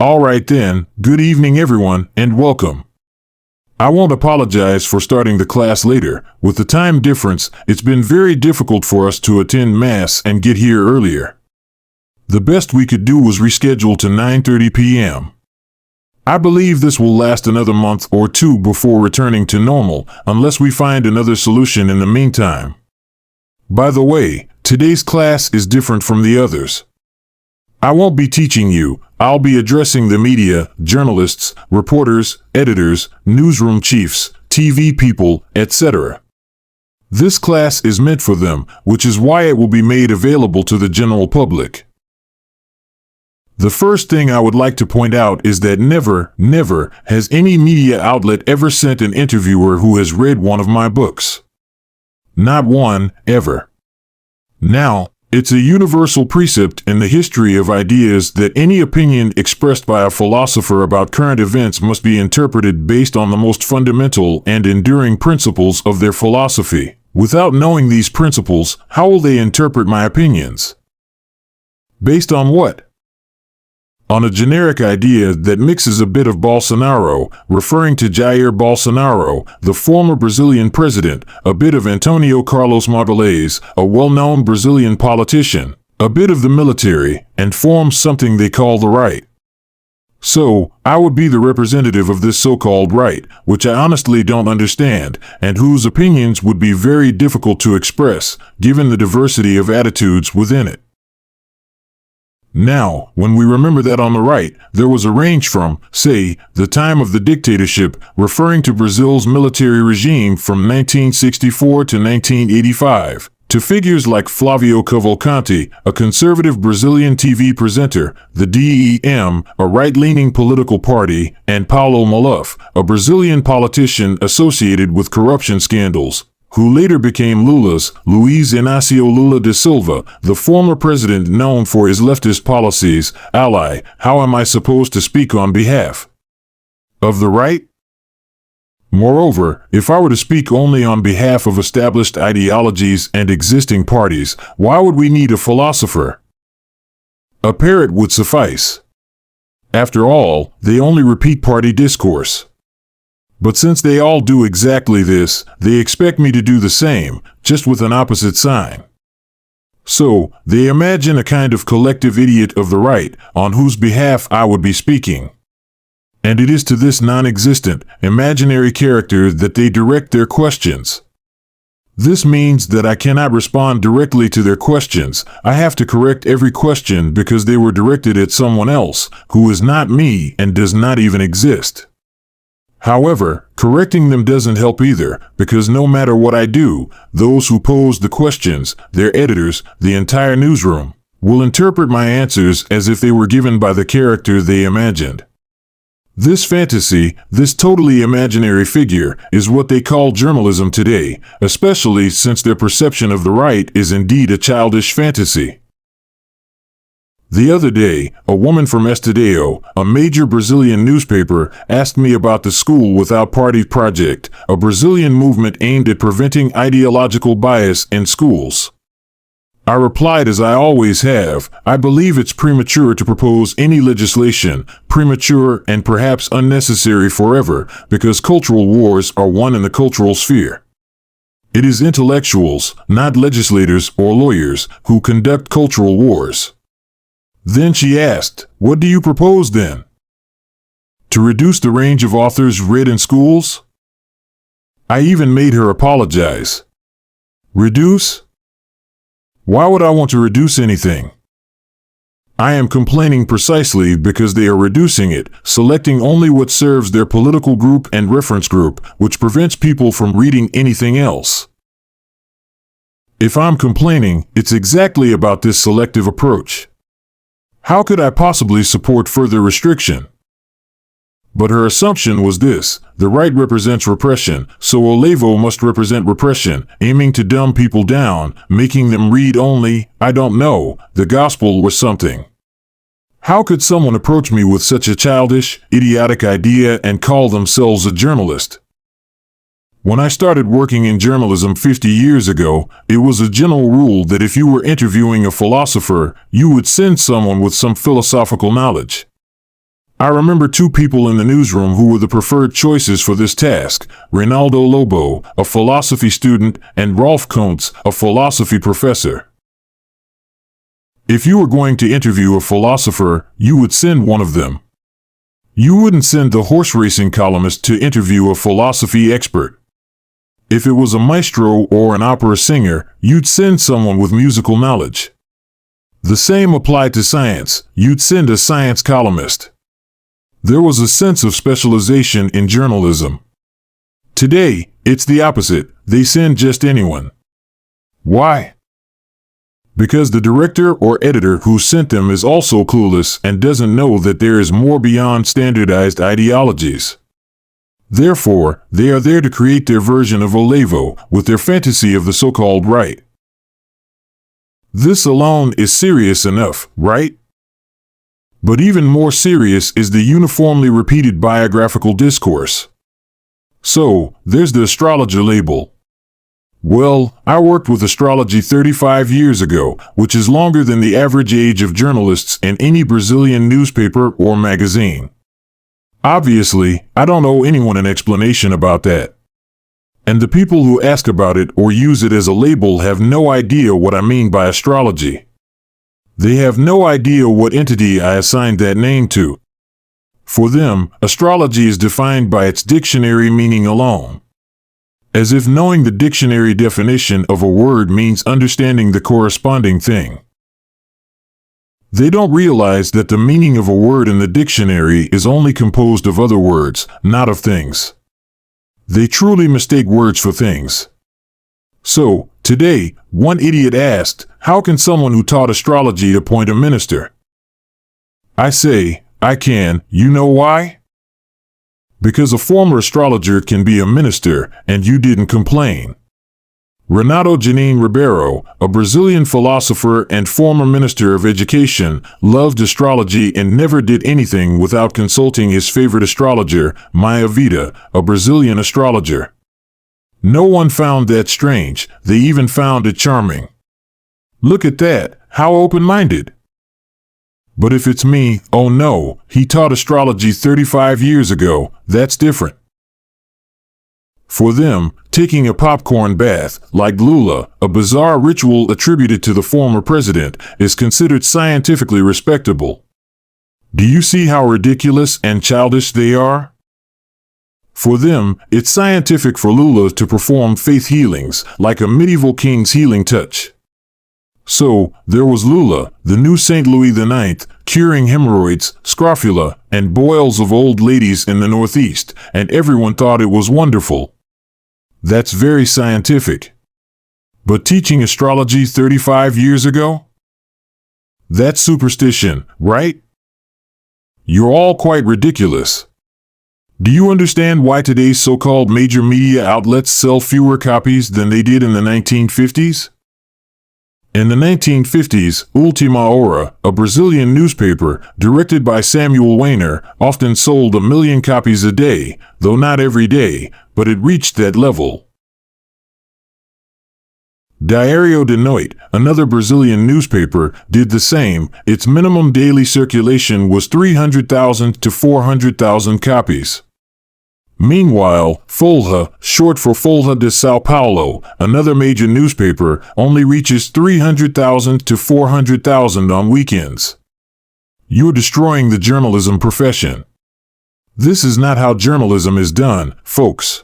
Alright then, good evening everyone, and welcome. I won't apologize for starting the class later. With the time difference, it's been very difficult for us to attend Mass and get here earlier. The best we could do was reschedule to 9:30 p.m. I believe this will last another month or two before returning to normal, unless we find another solution in the meantime. By the way, today's class is different from the others. I won't be teaching you. I'll be addressing the media, journalists, reporters, editors, newsroom chiefs, TV people, etc. This class is meant for them, which is why it will be made available to the general public. The first thing I would like to point out is that never has any media outlet ever sent an interviewer who has read one of my books. Not one, ever. Now, it's a universal precept in the history of ideas that any opinion expressed by a philosopher about current events must be interpreted based on the most fundamental and enduring principles of their philosophy. Without knowing these principles, how will they interpret my opinions? Based on what? On a generic idea that mixes a bit of Bolsonaro, referring to Jair Bolsonaro, the former Brazilian president, a bit of Antonio Carlos Magalhães, a well-known Brazilian politician, a bit of the military, and forms something they call the right. So, I would be the representative of this so-called right, which I honestly don't understand, and whose opinions would be very difficult to express, given the diversity of attitudes within it. Now, when we remember that on the right, there was a range from, say, the time of the dictatorship, referring to Brazil's military regime from 1964 to 1985, to figures like Flávio Cavalcante, a conservative Brazilian TV presenter, the DEM, a right-leaning political party, and Paulo Maluf, a Brazilian politician associated with corruption scandals, who later became Lula's, Luiz Inácio Lula da Silva, the former president known for his leftist policies, ally. How am I supposed to speak on behalf of the right? Moreover, if I were to speak only on behalf of established ideologies and existing parties, why would we need a philosopher? A parrot would suffice. After all, they only repeat party discourse. But since they all do exactly this, they expect me to do the same, just with an opposite sign. So, they imagine a kind of collective idiot of the right, on whose behalf I would be speaking. And it is to this non-existent, imaginary character that they direct their questions. This means that I cannot respond directly to their questions. I have to correct every question because they were directed at someone else, who is not me and does not even exist. However, correcting them doesn't help either, because no matter what I do, those who pose the questions, their editors, the entire newsroom, will interpret my answers as if they were given by the character they imagined. This fantasy, this totally imaginary figure, is what they call journalism today, especially since their perception of the right is indeed a childish fantasy. The other day, a woman from Estadão, a major Brazilian newspaper, asked me about the School Without Party project, a Brazilian movement aimed at preventing ideological bias in schools. I replied as I always have, I believe it's premature to propose any legislation, premature and perhaps unnecessary forever, because cultural wars are won in the cultural sphere. It is intellectuals, not legislators or lawyers, who conduct cultural wars. Then she asked, what do you propose then? To reduce the range of authors read in schools? I even made her apologize. Reduce? Why would I want to reduce anything? I am complaining precisely because they are reducing it, selecting only what serves their political group and reference group, which prevents people from reading anything else. If I'm complaining, it's exactly about this selective approach. How could I possibly support further restriction? But her assumption was this: the right represents repression, so Olavo must represent repression, aiming to dumb people down, making them read only, I don't know, the gospel or something. How could someone approach me with such a childish, idiotic idea and call themselves a journalist? When I started working in journalism 50 years ago, it was a general rule that if you were interviewing a philosopher, you would send someone with some philosophical knowledge. I remember two people in the newsroom who were the preferred choices for this task: Reynaldo Lobo, a philosophy student, and Rolf Kuntz, a philosophy professor. If you were going to interview a philosopher, you would send one of them. You wouldn't send the horse racing columnist to interview a philosophy expert. If it was a maestro or an opera singer, you'd send someone with musical knowledge. The same applied to science. You'd send a science columnist. There was a sense of specialization in journalism. Today, it's the opposite. They send just anyone. Why? Because the director or editor who sent them is also clueless and doesn't know that there is more beyond standardized ideologies. Therefore, they are there to create their version of Olavo with their fantasy of the so-called right. This alone is serious enough, right? But even more serious is the uniformly repeated biographical discourse. So, there's the astrologer label. Well, I worked with astrology 35 years ago, which is longer than the average age of journalists in any Brazilian newspaper or magazine. Obviously, I don't owe anyone an explanation about that. And the people who ask about it or use it as a label have no idea what I mean by astrology. They have no idea what entity I assigned that name to. For them, astrology is defined by its dictionary meaning alone. As if knowing the dictionary definition of a word means understanding the corresponding thing. They don't realize that the meaning of a word in the dictionary is only composed of other words, not of things. They truly mistake words for things. So, today, one idiot asked, how can someone who taught astrology appoint a minister? I say, I can. You know why? Because a former astrologer can be a minister, and you didn't complain. Renato Janine Ribeiro, a Brazilian philosopher and former minister of education, loved astrology and never did anything without consulting his favorite astrologer, Maia Vida, a Brazilian astrologer. No one found that strange. They even found it charming. Look at that, how open-minded. But if it's me, oh no, he taught astrology 35 years ago, that's different. For them, taking a popcorn bath, like Lula, a bizarre ritual attributed to the former president, is considered scientifically respectable. Do you see how ridiculous and childish they are? For them, it's scientific for Lula to perform faith healings, like a medieval king's healing touch. So, there was Lula, the new St. Louis IX, curing hemorrhoids, scrofula, and boils of old ladies in the Northeast, and everyone thought it was wonderful. That's very scientific. But teaching astrology 35 years ago? That's superstition, right? You're all quite ridiculous. Do you understand why today's so-called major media outlets sell fewer copies than they did in the 1950s? In the 1950s, Última Hora, a Brazilian newspaper, directed by Samuel Weiner, often sold 1 million copies a day, though not every day, but it reached that level. Diário da Noite, another Brazilian newspaper, did the same. Its minimum daily circulation was 300,000 to 400,000 copies. Meanwhile, Folha, short for Folha de São Paulo, another major newspaper, only reaches 300,000 to 400,000 on weekends. You're destroying the journalism profession. This is not how journalism is done, folks.